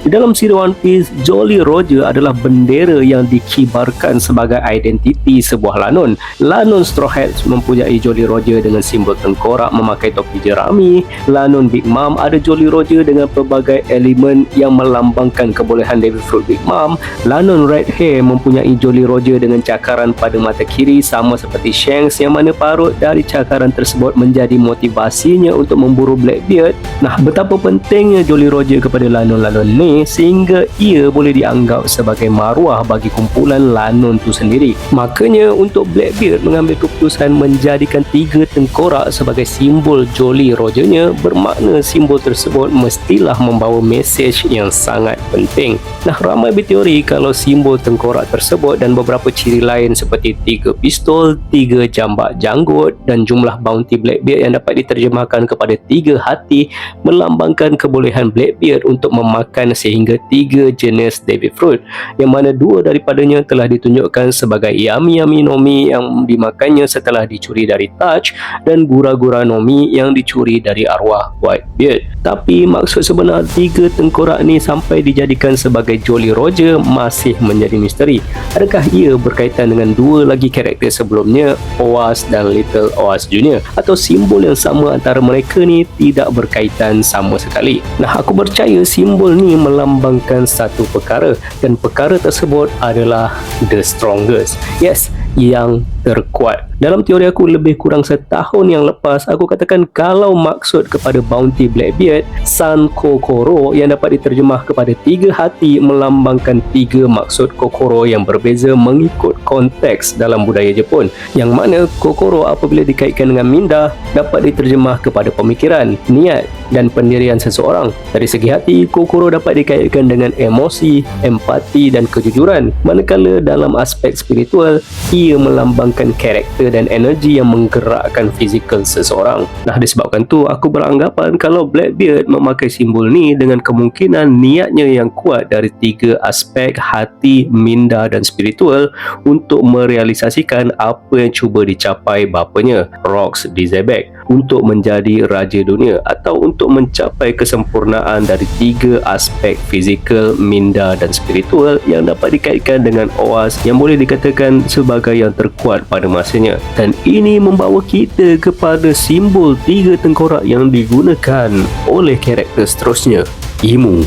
Di dalam siri One Piece, Jolly Roger adalah bendera yang dikibarkan sebagai identiti sebuah Lanon. Lanon Straw Hats mempunyai Jolly Roger dengan simbol tengkorak memakai topi jerami. Lanon Big Mom ada Jolly Roger dengan pelbagai elemen yang melambangkan kebolehan Devil Fruit Big Mom. Lanon Red Hair mempunyai Jolly Roger dengan cakaran pada mata kiri sama seperti Shanks, yang mana parut dari cakaran tersebut menjadi motivasinya untuk memburu Blackbeard. Nah, betapa pentingnya Jolly Roger kepada Lanon-Lanon ni sehingga ia boleh dianggap sebagai maruah bagi kumpulan Lanon tu sendiri. Makanya untuk Blackbeard mengambil keputusan menjadikan 3 tengkorak sebagai simbol Jolly Rogernya, bermakna simbol tersebut mestilah membawa mesej yang sangat penting. Nah, ramai berteori kalau simbol tengkorak tersebut dan beberapa ciri lain seperti 3 pistol, 3 jambak janggut dan jumlah bounty Blackbeard yang dapat diterjemahkan kepada 3 hati melambangkan kebolehan Blackbeard untuk memakan sehingga 3 jenis Devil Fruit, yang mana 2 daripadanya telah ditunjukkan sebagai Yami Yami Nomi yang dimakannya setelah dicuri dari Touch dan Gura Gura Nomi yang dicuri dari arwah Whitebeard. Tapi maksud sebenar 3 tengkorak ni sampai dijadikan sebagai Jolly Roger masih menjadi misteri. Adakah ia berkaitan dengan 2 lagi karakter sebelumnya, Oas dan Little Oas Jr., atau simbol yang sama antara mereka ni tidak berkaitan sama sekali? Nah, aku percaya simbol ni melambangkan satu perkara, dan perkara tersebut adalah the strongest. Yes, yang terkuat. Dalam teori aku, lebih kurang setahun yang lepas, aku katakan kalau maksud kepada bounty Blackbeard, San Kokoro yang dapat diterjemah kepada 3 hati melambangkan 3 maksud Kokoro yang berbeza mengikut konteks dalam budaya Jepun, yang mana Kokoro apabila dikaitkan dengan minda dapat diterjemah kepada pemikiran, niat dan pendirian seseorang. Dari segi hati, Kokoro dapat dikaitkan dengan emosi, empati dan kejujuran, manakala dalam aspek spiritual ia melambangkan karakter dan energi yang menggerakkan fizikal seseorang. Nah, disebabkan tu aku beranggapan kalau Blackbeard memakai simbol ni dengan kemungkinan niatnya yang kuat dari 3 aspek hati, minda dan spiritual untuk merealisasikan apa yang cuba dicapai bapanya, Rox di Zebek, untuk menjadi Raja Dunia atau untuk mencapai kesempurnaan dari 3 aspek fizikal, minda dan spiritual yang dapat dikaitkan dengan Oas yang boleh dikatakan sebagai yang terkuat pada masanya. Dan ini membawa kita kepada simbol 3 tengkorak yang digunakan oleh karakter seterusnya, Imu.